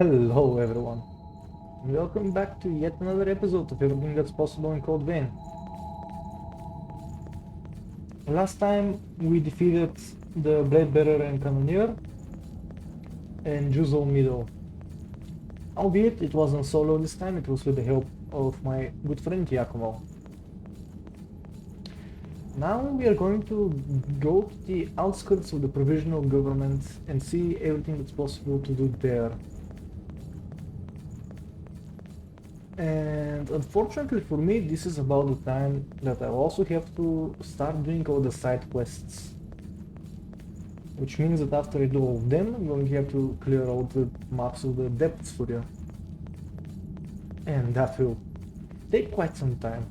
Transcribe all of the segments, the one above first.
Hello everyone, and welcome back to yet another episode of Everything That's Possible in Code Vein. Last time we defeated the Blade Bearer and Cannoneer and Juzo Middle. Albeit it wasn't solo this time, it was with the help of my good friend Giacomo. Now we are going to go to the outskirts of the Provisional Government and see everything that's possible to do there. And unfortunately for me, this is about the time that I also have to start doing all the side quests. Which means that after I do all of them, I'm going to have to clear all the maps of the depths for you. And that will take quite some time.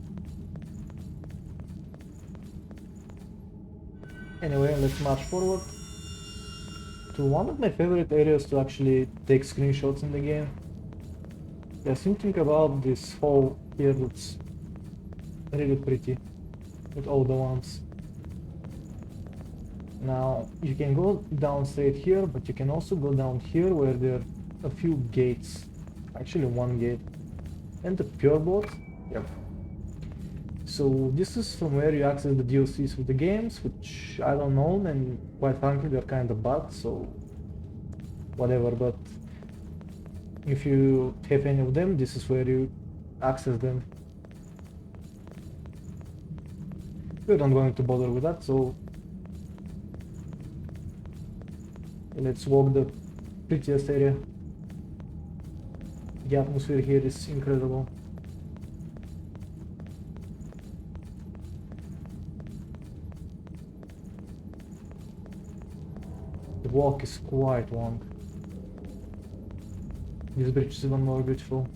Anyway, let's march forward to one of my favorite areas to actually take screenshots in the game. There's something about this hole here that's really pretty, with all the lamps. Now, you can go down straight here, but you can also go down here where there are a few gates. Actually one gate. And the pure boat. Yep. So this is from where you access the DLCs for the games, which I don't know, and quite frankly they're kind of bad, so whatever, but if you have any of them, this is where you access them. We're not going to bother with that, so let's walk the prettiest area. The atmosphere here is incredible. The walk is quite long. This bridge is even more beautiful.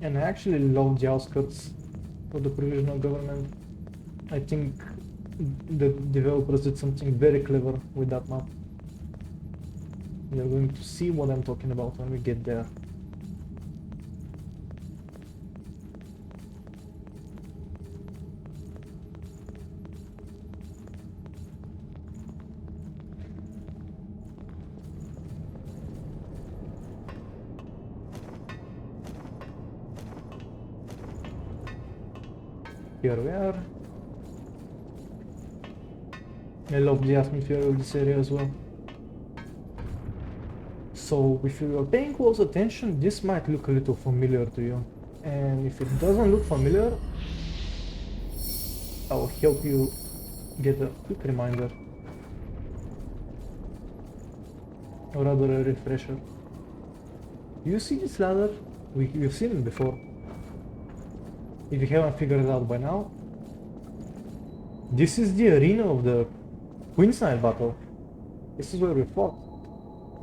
And I actually love the outskirts of the Provisional Government. I think the developers did something very clever with that map. You're going to see what I'm talking about when we get there. Here we are. I love the atmosphere of this area as well. So if you are paying close attention, this might look a little familiar to you. And if it doesn't look familiar, I'll help you get a quick reminder. Or rather a refresher. You see this ladder? We've seen it before. If you haven't figured it out by now, this is the arena of the Queen's Night battle. This is where we fought.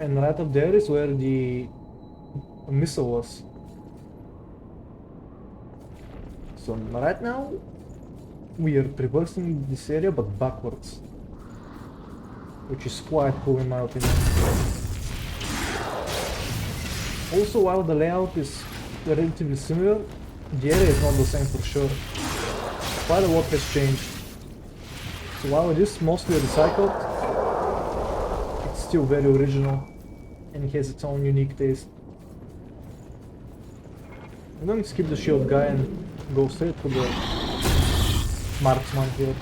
And right up there is where the missile was. So right now, we are traversing this area but backwards. Which is quite cool in my opinion. Also, while the layout is relatively similar, the area is not the same for sure. Quite a lot has changed. So while it is mostly recycled, it's still very original and it has its own unique taste. I'm going to skip the shield guy and go straight to the marksman here.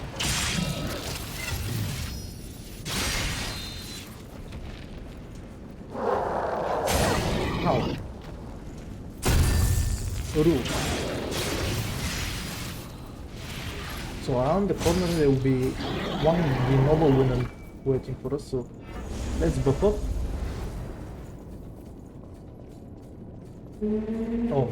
How? Rude. So around the corner there will be one of the noble women waiting for us, so let's buff up. Oh no.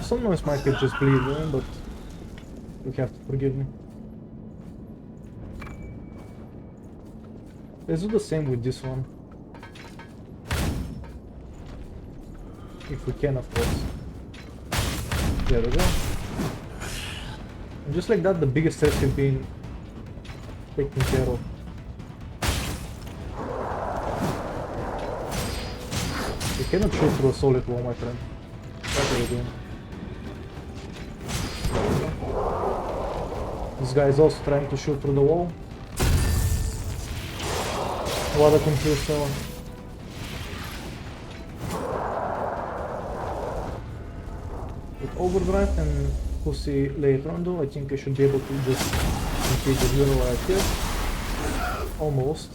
Some noise might get just bleeding, but you have to forgive me. Let's do the same with this one. If we can, of course. There we go. And just like that, the biggest threats have been taken care of. You cannot shoot through a solid wall, my friend. What are you doing? This guy is also trying to shoot through the wall. What a confused fellow. With overdrive and pussy later on though, I think I should be able to just complete the hero right here. Almost.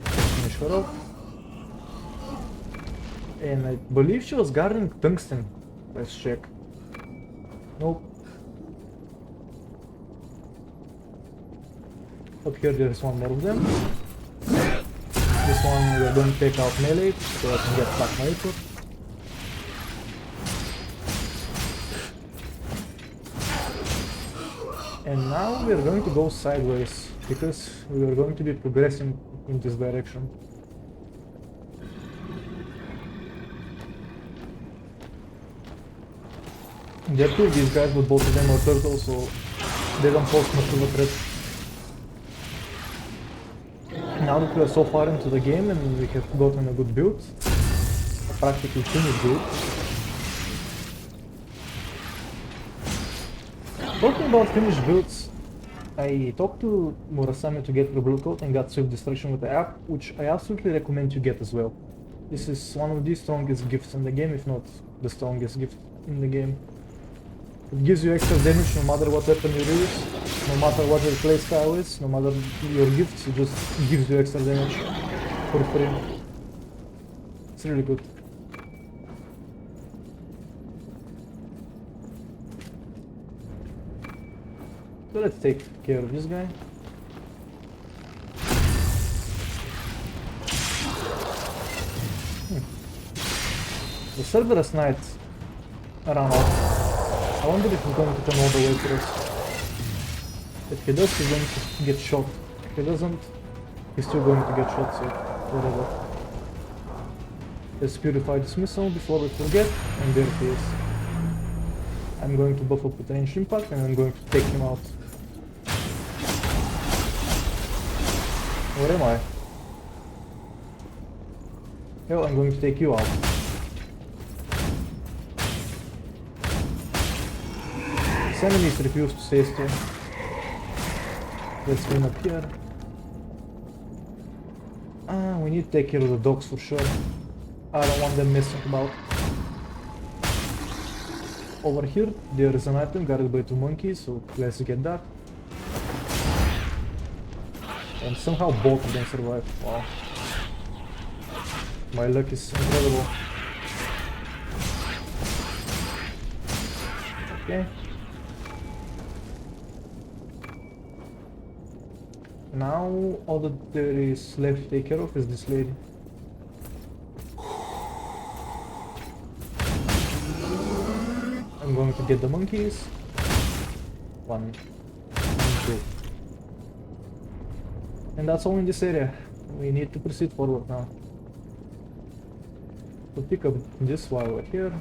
Finish her off. And I believe she was guarding tungsten. Let's check. Nope. Up here there is one more of them. This one we are going to take out melee so I can get back my effort. And now we are going to go sideways because we are going to be progressing in this direction. There are two of these guys, but both of them are turtles, so they don't pose much of a threat. Now that we are so far into the game and we have gotten a good build, a practically finished build. Talking about finished builds, I talked to Murasame to get the blue coat and got Swift Destruction with the app, which I absolutely recommend you get as well. This is one of the strongest gifts in the game, if not the strongest gift in the game. It gives you extra damage no matter what weapon you use, no matter what your playstyle is, no matter your gifts, it just gives you extra damage for free. It's really good. So let's take care of this guy. The Cerberus Knight ran off. I wonder if he's going to come all the way to us. If he does, he's going to get shot. If he doesn't, he's still going to get shot, so whatever. Let's purify this missile before we forget, and there he is. I'm going to buff up with range impact and I'm going to take him out. Where am I? Hell, I'm going to take you out. These enemies refuse to stay still. Let's clean up here. We need to take care of the dogs for sure. I don't want them messing about. Over here, there is an item guarded by two monkeys, so let's get that. And somehow both of them survive. Wow. My luck is incredible. Okay. Now all that there is left to take care of is this lady. I'm going to get the monkeys. 1, 2. And that's all in this area. We need to proceed forward now. So pick up this while we're here.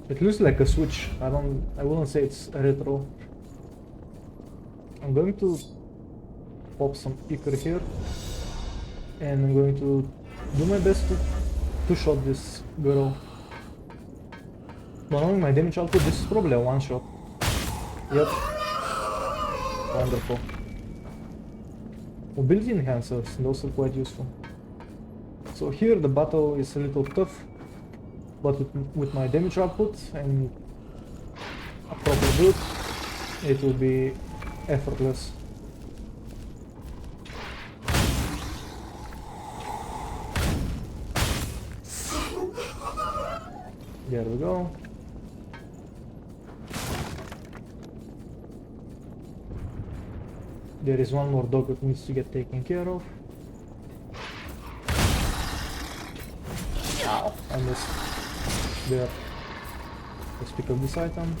It looks like a switch. I wouldn't say it's retro. I'm going to pop some Icar here. And I'm going to do my best to shot this girl. But knowing my damage output, this is probably a one shot. Yep. Wonderful. Mobility enhancers, those are quite useful. So here the battle is a little tough, but with my damage output and a proper build, it will be effortless. There we go. There is one more dog that needs to get taken care of. Ow, I missed. There. Let's pick up this item.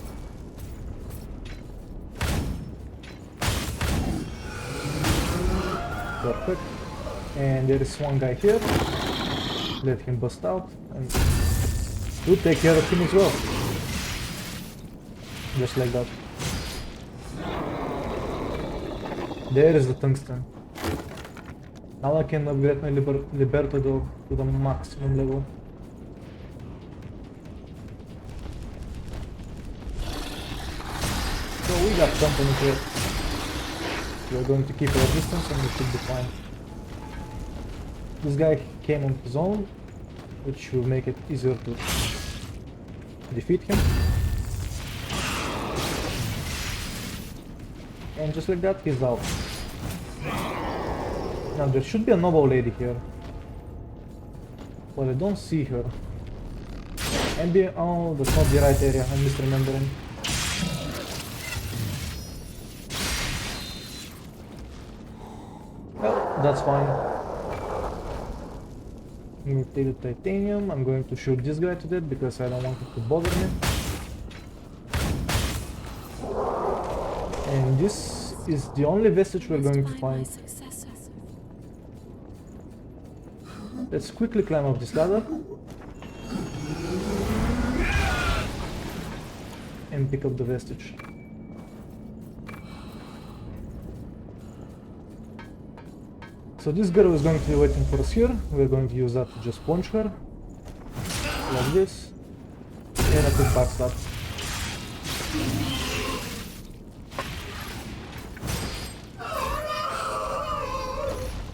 Perfect. And there is one guy here. Let him bust out and we'll take care of him as well. Just like that. There is the tungsten. Now I can upgrade my Libertador to the maximum level. So we got company here. We're going to keep our distance and we should be fine. This guy came on his own, which will make it easier to defeat him. And just like that, he's out. Now there should be a noble lady here, but I don't see her. Maybe, oh, that's not the right area, I'm misremembering. Well, that's fine. I'm going to take the titanium, I'm going to shoot this guy to death because I don't want it to bother me. And this is the only vestige we're going to find. Let's quickly climb up this ladder and pick up the vestige. So this girl is going to be waiting for us here. We're going to use that to just punch her like this, and a quick backstab.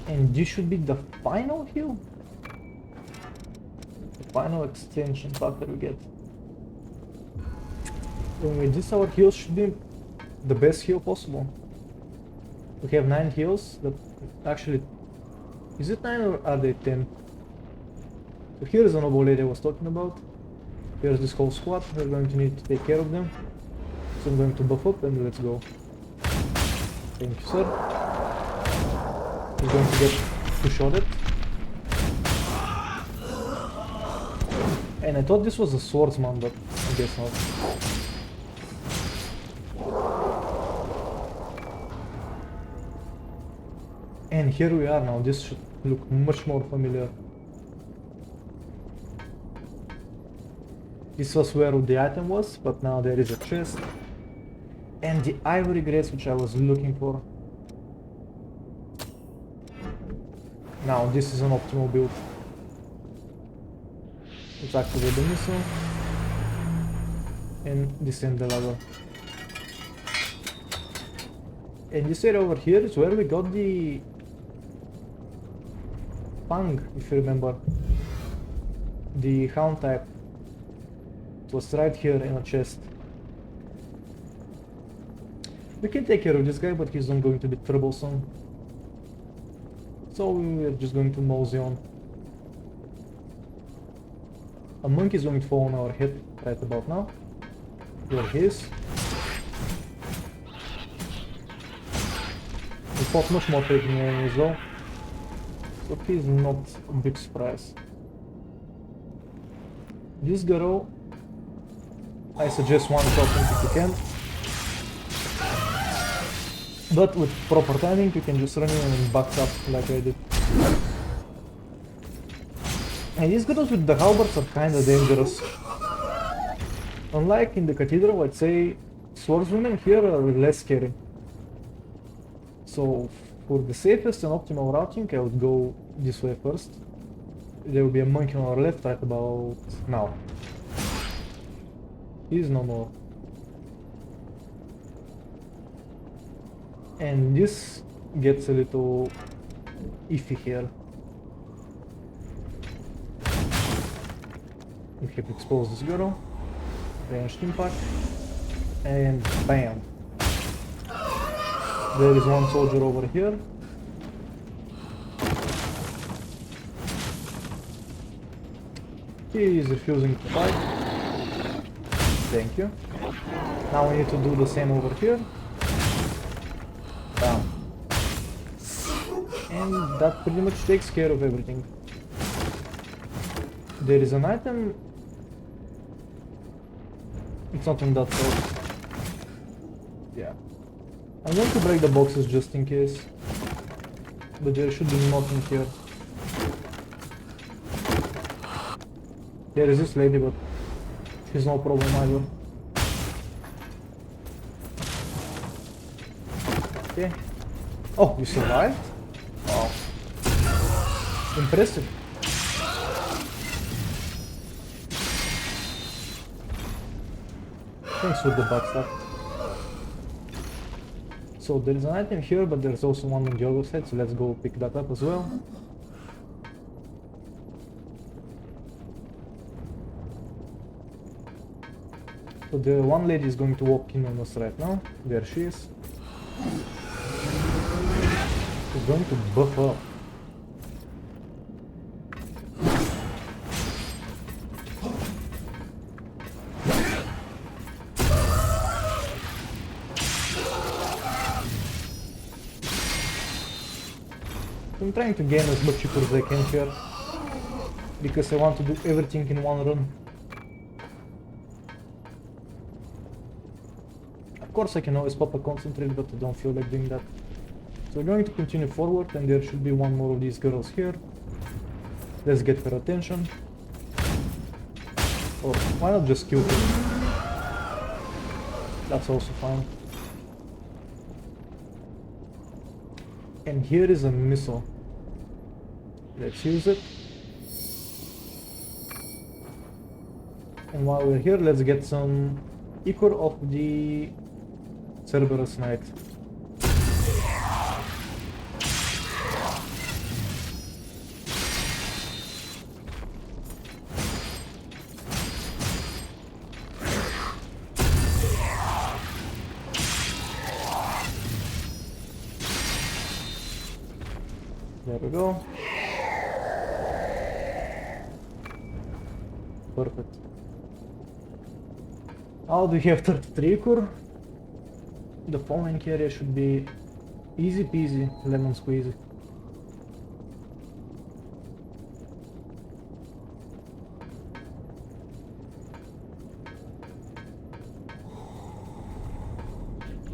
And this should be the final heal? The final extension factor we get. And with this, our heals should be the best heal possible. We have 9 heals that actually... Is it 9 or are they 10? So here is the noble lady I was talking about. Here's this whole squad. We're going to need to take care of them. So I'm going to buff up and let's go. Thank you, sir. He's going to get two-shotted. And I thought this was a swordsman, but I guess not. And here we are now. This should look much more familiar. This was where the item was, but now there is a chest. And the ivory grace which I was looking for. Now this is an optimal build. Let's activate the missile and descend the ladder. And this area over here is where we got the Fang, if you remember. The hound type. It was right here in a chest. We can take care of this guy, but he's not going to be troublesome. So we're just going to mosey on. A monkey is going to fall on our head right about now. There he is. We fought much more taking enemies though, so he's not a big surprise. This girl, I suggest one shot if you can. But with proper timing, you can just run in and back up like I did. And these girls with the halberds are kinda dangerous. Unlike in the cathedral, I'd say swordswomen here are less scary. So for the safest and optimal routing, I would go this way first. There will be a monkey on our left right about now. He's no more. And this gets a little iffy here. We have to expose this girl. Ranged impact. And bam! There is one soldier over here. He is refusing to fight. Thank you. Now we need to do the same over here. Bam. And that pretty much takes care of everything. There is an item. It's not on that side. Yeah. I'm going to break the boxes just in case. But there should be nothing here. There is this lady, but she's no problem either. Okay. Oh, you survived? Wow. Impressive. Thanks for the bad stuff. So there is an item here, but there's also one on the other side, so let's go pick that up as well. So the one lady is going to walk in on us right now. There she is. She's going to buff up. I'm trying to gain as much as I can here, because I want to do everything in one run. Of course I can always pop a concentrate, but I don't feel like doing that. So we're going to continue forward, and there should be one more of these girls here. Let's get her attention. Or why not just kill her? That's also fine. And here is a missile. Let's use it. And while we're here, let's get some ichor of the Cerberus Knight. There we go. Perfect. Now we have 33 core. The following area should be easy peasy, lemon squeezy.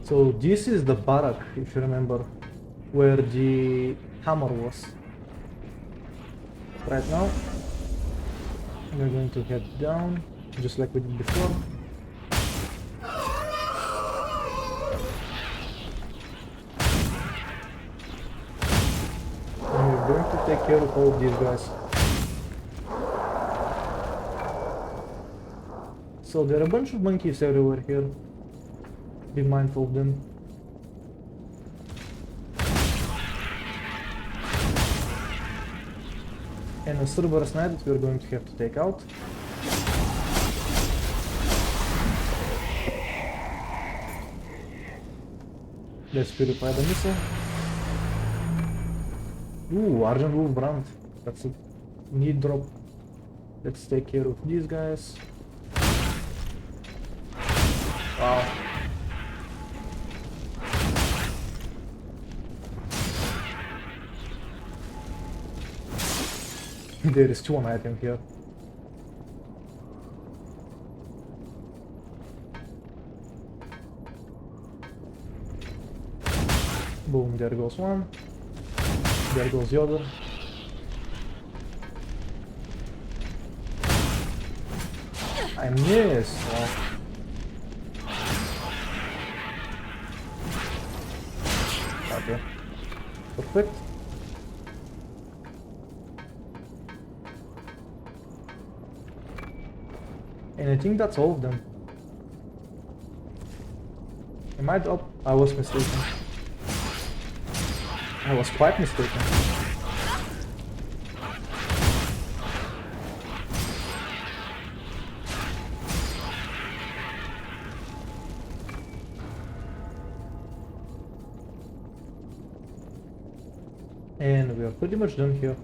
So this is the barrack, if you remember, where the hammer was. Right now, we're going to head down, just like we did before. And we're going to take care of all of these guys. So there are a bunch of monkeys everywhere here. Be mindful of them. And a Cerberus Knight that we're going to have to take out. Let's purify the missile. Ooh, Argent Wolf Brand. That's a neat drop. Let's take care of these guys. Wow. There is one item here. Boom, there goes one. There goes the other. I missed. Oh. Okay. Perfect. And I think that's all of them. Am I up? I was mistaken. I was quite mistaken. And we are pretty much done here.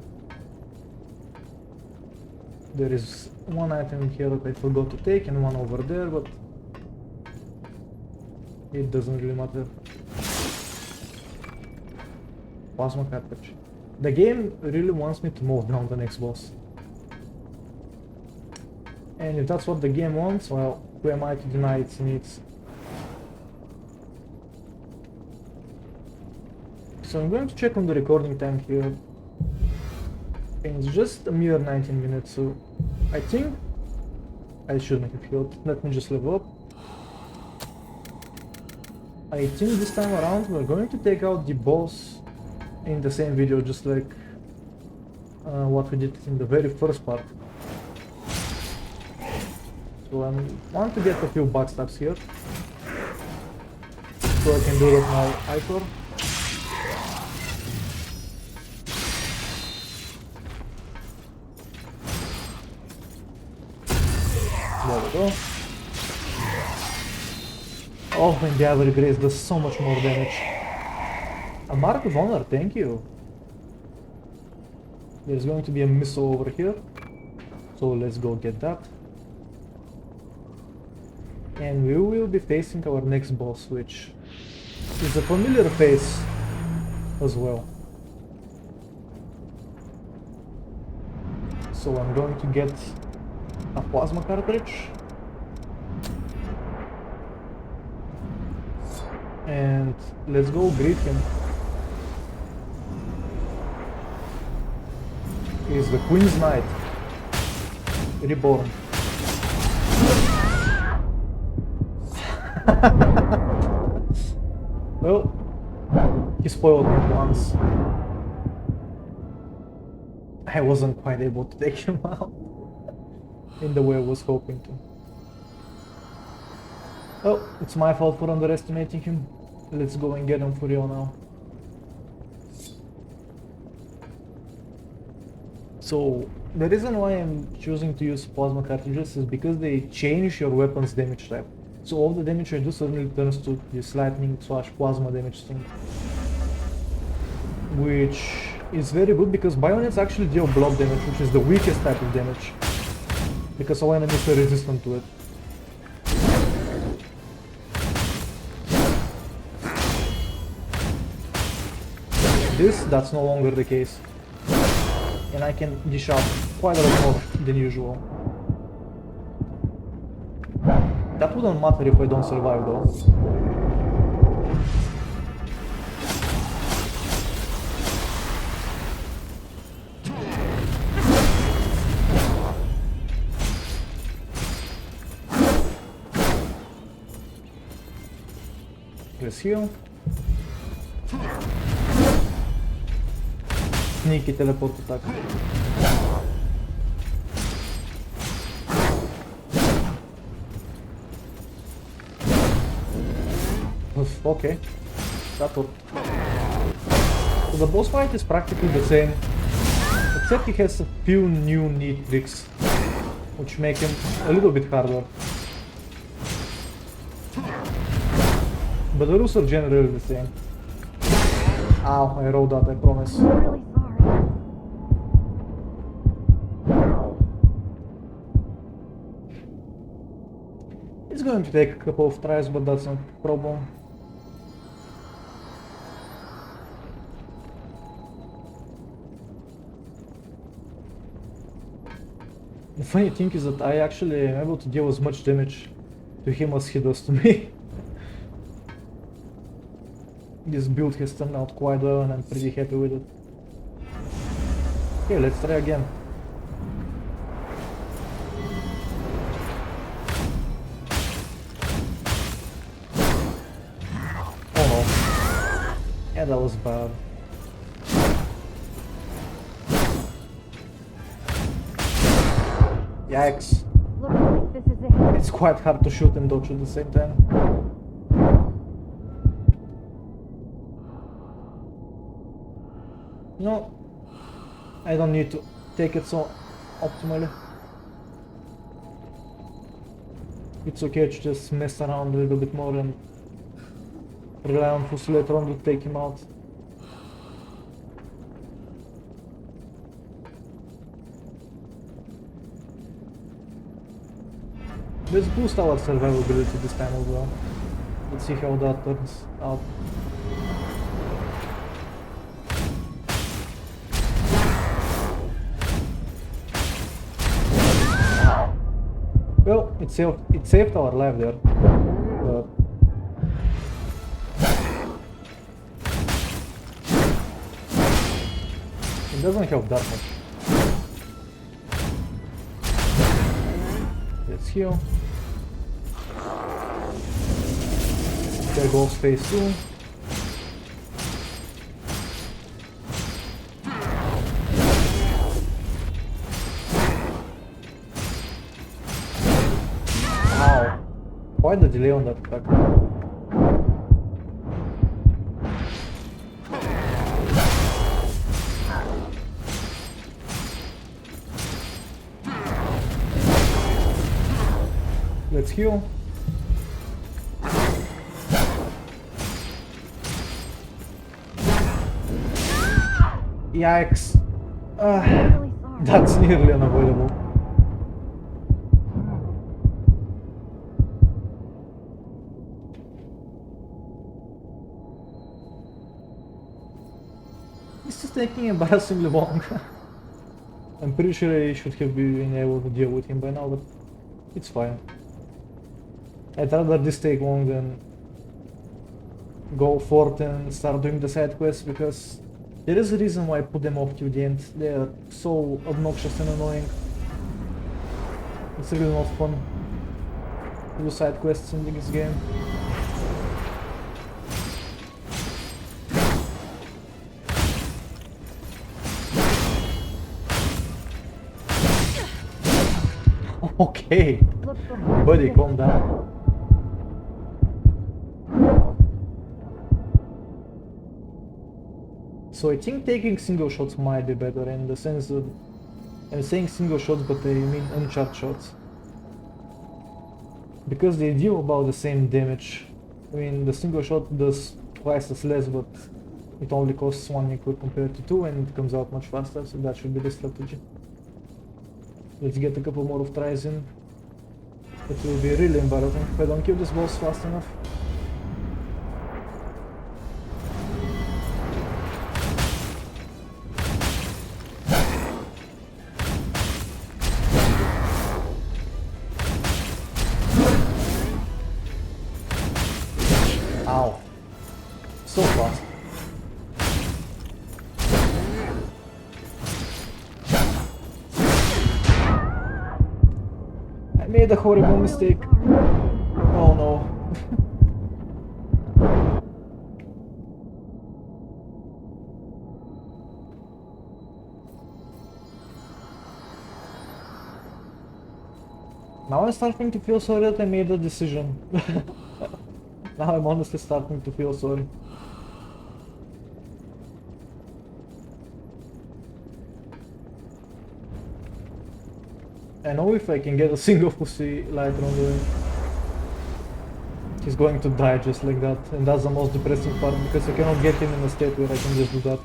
There is one item here that I forgot to take and one over there, but it doesn't really matter. Plasma cartridge. The game really wants me to move down the next boss. And if that's what the game wants, well, who am I to deny its needs? So I'm going to check on the recording time here. And it's just a mere 19 minutes, so I think I should make a field. Let me just level up. I think this time around we're going to take out the boss in the same video, just like what we did in the very first part. So I want to get a few backstabs here, so I can do that now. Icor. There we go. Oh, and the Ivory Grace does so much more damage. A Mark of Honor, thank you. There's going to be a missile over here, so let's go get that. And we will be facing our next boss, which is a familiar face as well. So I'm going to get a plasma cartridge. And let's go greet him. He's the Queen's Knight, reborn. Well, he spoiled me once. I wasn't quite able to take him out in the way I was hoping to. Oh, it's my fault for underestimating him. Let's go and get him for real now. So, the reason why I'm choosing to use plasma cartridges is because they change your weapon's damage type. So all the damage I do suddenly turns to this lightning / plasma damage thing. Which is very good because bayonets actually deal blob damage, which is the weakest type of damage. Because all enemies are resistant to it. That's no longer the case. And I can dish out quite a lot more than usual. That wouldn't matter if I don't survive though. Let's heal. Sneaky teleport attack. Okay, that worked. So the boss fight is practically the same, except he has a few new neat tricks, which make him a little bit harder. But the rules are generally the same. Ow, I rolled that, I promise. I'm really sorry. It's going to take a couple of tries, but that's not a problem. The funny thing is that I actually am able to deal as much damage to him as he does to me. This build has turned out quite well and I'm pretty happy with it. Okay, let's try again. Oh no. Yeah, that was bad. Yikes. Looks like this is it. It's quite hard to shoot and dodge at the same time. No, I don't need to take it so optimally. It's okay to just mess around a little bit more and rely on Fuss later on to take him out. Let's boost our survivability this time as well. Let's see how that turns out. Well, it saved our life there, but it doesn't help that much. Let's heal. There goes phase 2. Why the delay on that attack? Let's heal. Yikes. I'm really sorry. That's nearly unavoidable. This is taking embarrassingly long. I'm pretty sure I should have been able to deal with him by now, but it's fine. I'd rather this take long than go forth and start doing the side quests, because there is a reason why I put them off to the end. They are so obnoxious and annoying. It's really not fun to do side quests in this game. Okay, Look for buddy, calm down. So I think taking single shots might be better, in the sense that I'm saying single shots, but I mean uncharged shots. Because they deal about the same damage. I mean, the single shot does twice as less, but it only costs 1 equal compared to 2, and it comes out much faster, so that should be the strategy. Let's get a couple more of tries in. It will be really embarrassing if I don't kill this boss fast enough. Ow. So fast. I made a horrible mistake. Oh no. Now I'm starting to feel sorry that I made the decision. Now I'm honestly starting to feel sorry. I know if I can get a single pussy lighter on the way, he's going to die just like that, and that's the most depressing part, because I cannot get him in a state where I can just do that.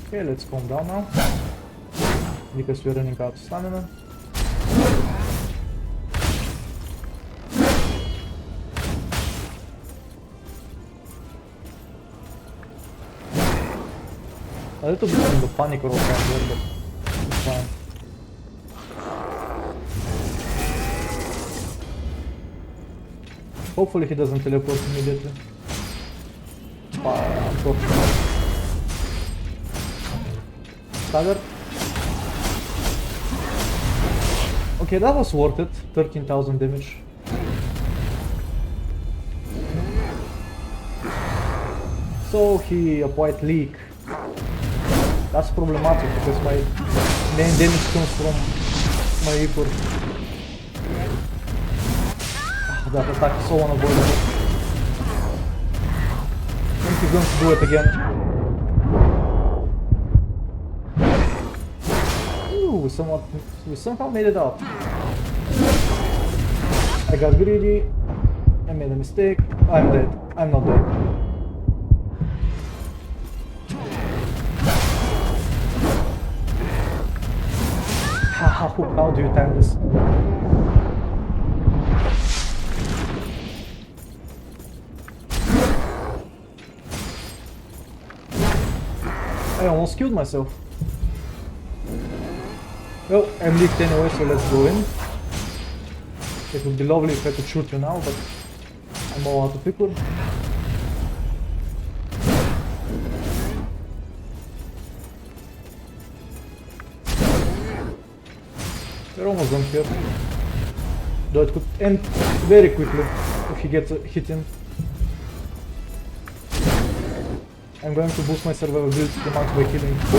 Okay, let's calm down now, because we're running out of stamina. A little bit of the panic roll right there, but it's fine. Hopefully he doesn't teleport immediately. Unfortunately. Stagger. Okay, that was worth it. 13,000 damage. So he applied leak. That's problematic because my main damage comes from my Reaper. That attack is so unavoidable. I think he's going to do it again. We somehow made it out. I got greedy. I made a mistake. I'm dead. I'm not dead. How do you time this? I almost killed myself. Well, I'm leaked anyway, so let's go in. It would be lovely if I could shoot you now, but I'm all out of pickle. We're almost done here. Though it could end very quickly if he gets hit in. I'm going to boost my survivability to max by killing 2.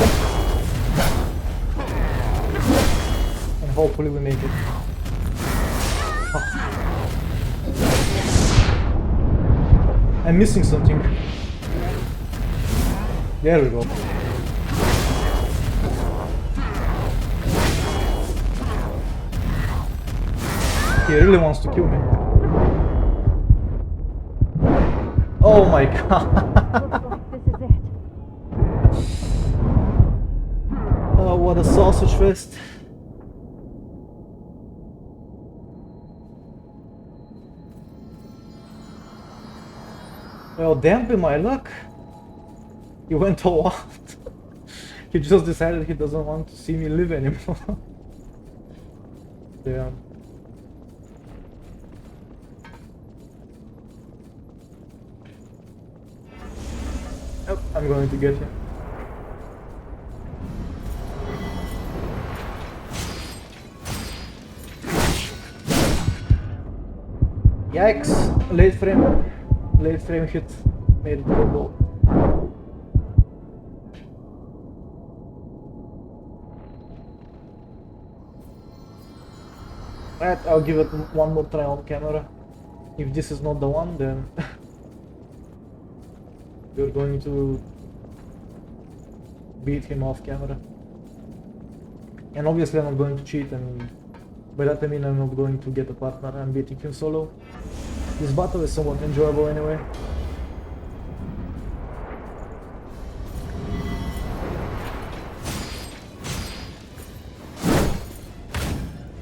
And hopefully we make it. I'm missing something. There we go. He really wants to kill me. Oh my god. Looks like this is it. Oh, what a sausage fest. Well, damn be my luck. He went all out. He just decided he doesn't want to see me live anymore. Damn. Oh, I'm going to get him. Yikes! Late frame hit made it go. Right, I'll give it one more try on camera. If this is not the one, then we're going to beat him off camera. And obviously I'm not going to cheat, and by that I mean I'm not going to get a partner, I'm beating him solo. This battle is somewhat enjoyable anyway.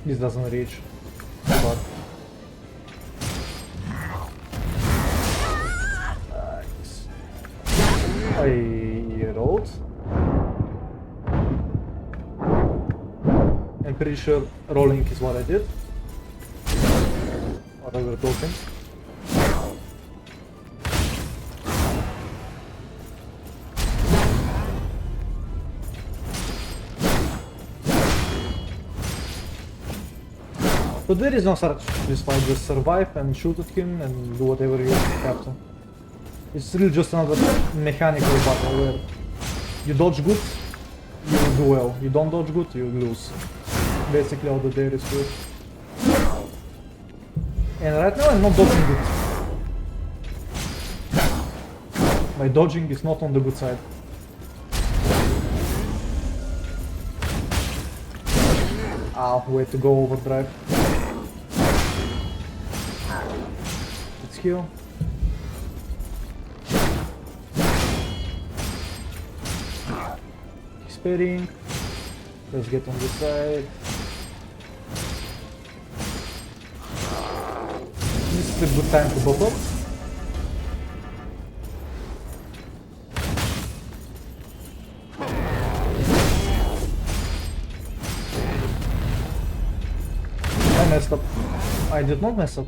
This doesn't reach, but nice. I rolled. I'm pretty sure rolling is what I did. Whatever token. So there is no such this fight, just survive and shoot at him and do whatever you have to. It's really just another mechanical battle where you dodge good, you do well. You don't dodge good, you lose. Basically all that there is to it. And right now I'm not dodging good. My dodging is not on the good side. Ah, way to go overdrive. Let's heal. Sparing. Let's get on this side. This is a good time to buff up. I messed up. I did not mess up.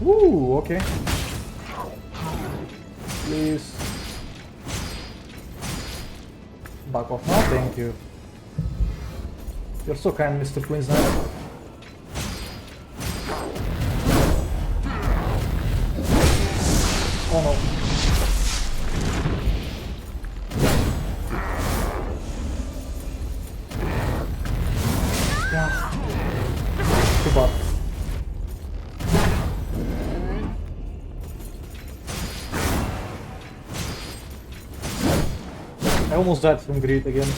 Ooh, okay. Please. Back off now, thank you. You're so kind, Mr. Queensland. Oh no. Yeah. Too bad. I almost died from greed again.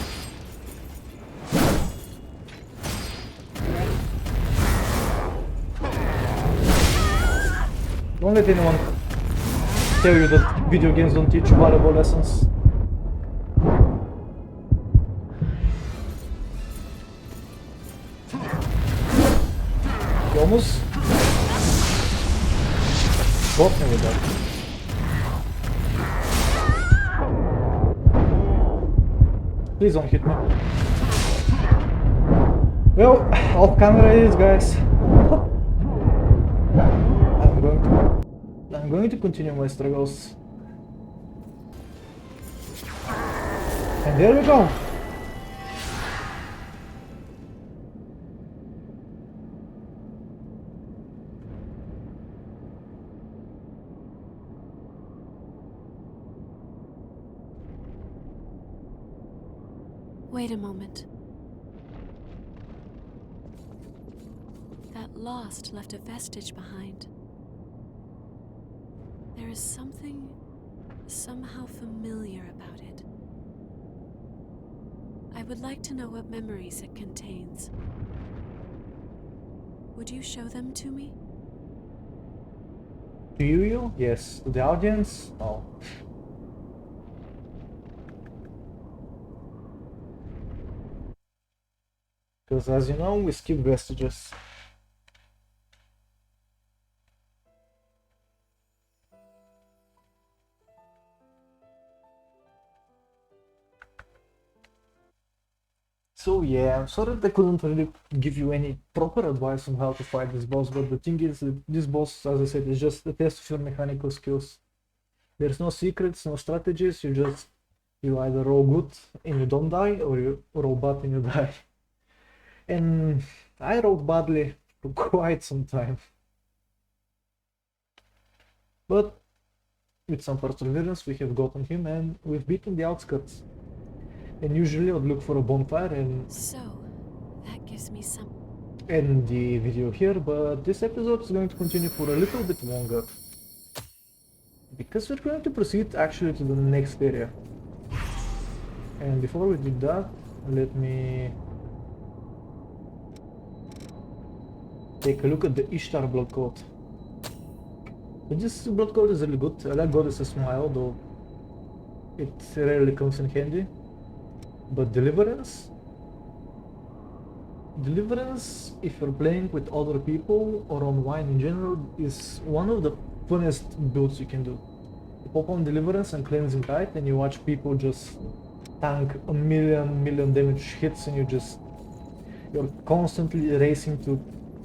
Don't let anyone tell you that video games don't teach you valuable lessons. You almost got me with that. Please don't hit me. Well, off camera it is, guys. I'm going to continue my struggles. And there we go. Wait a moment. That lost left a vestige behind. There is something somehow familiar about it. I would like to know what memories it contains. Would you show them to me? To you? Yes. To the audience? No. Because as you know, we skip vestiges. So yeah, I'm sorry that I couldn't really give you any proper advice on how to fight this boss, but the thing is, this boss, as I said, is just a test of your mechanical skills. There's no secrets, no strategies, you either roll good and you don't die, or you roll bad and you die. And I rolled badly for quite some time. But with some perseverance we have gotten him and we've beaten the outskirts. And usually I would look for a bonfire and So, that gives me some... end the video here, but this episode is going to continue for a little bit longer. Because we're going to proceed actually to the next area. And before we do that, let me take a look at the Ishtar blood code. So this blood code is really good. I like Goddess's Smile, though it rarely comes in handy. But Deliverance, if you're playing with other people or on wine in general, is one of the funnest builds you can do. You pop on Deliverance and Cleansing Tide and you watch people just tank a million damage hits and you're constantly racing to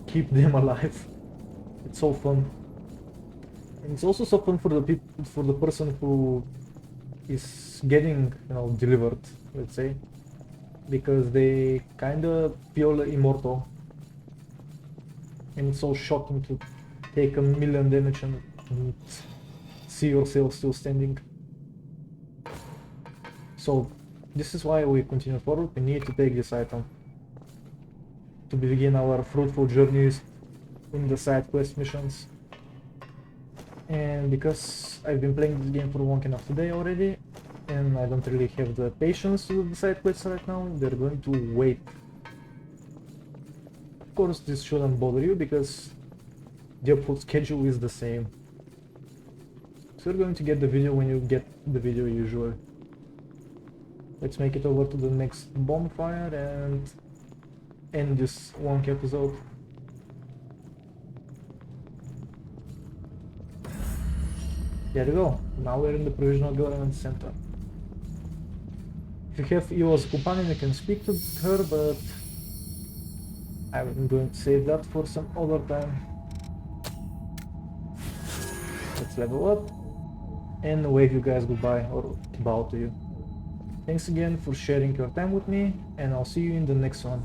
keep them alive. It's so fun. And it's also so fun for the person who is getting, delivered, let's say, because they kinda feel immortal. And it's so shocking to take a million damage and see yourself still standing. So this is why we continue forward. We need to take this item to begin our fruitful journeys in the side quest missions. And because I've been playing this game for long enough today already, and I don't really have the patience to do the side quests right now, they're going to wait. Of course, this shouldn't bother you because the upload schedule is the same. So you're going to get the video when you get the video usually. Let's make it over to the next bonfire and end this long episode. There we go. Now we're in the Provisional Government Center. If you have Io as a companion, you can speak to her, but I'm going to save that for some other time. Let's level up and wave you guys goodbye or bow to you. Thanks again for sharing your time with me, and I'll see you in the next one.